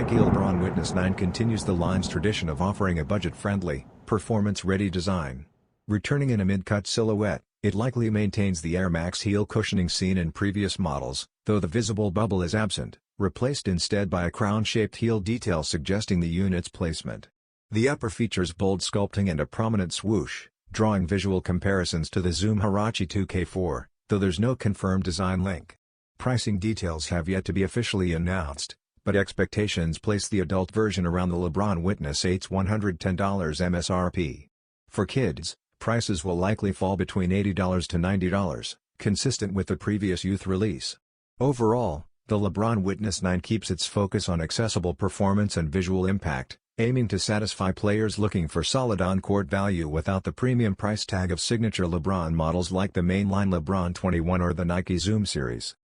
Nike LeBron Witness 9 continues the line's tradition of offering a budget-friendly, performance-ready design. Returning in a mid-cut silhouette, it likely maintains the Air Max heel cushioning seen in previous models, though the visible bubble is absent, replaced instead by a crown-shaped heel detail suggesting the unit's placement. The upper features bold sculpting and a prominent swoosh, drawing visual comparisons to the Zoom Huarache 2K4, though there's no confirmed design link. Pricing details have yet to be officially announced, but expectations place the adult version around the LeBron Witness 8's $110 MSRP. For kids, prices will likely fall between $80 to $90, consistent with the previous youth release. Overall, the LeBron Witness 9 keeps its focus on accessible performance and visual impact, aiming to satisfy players looking for solid on-court value without the premium price tag of signature LeBron models like the mainline LeBron 21 or the Nike Zoom series.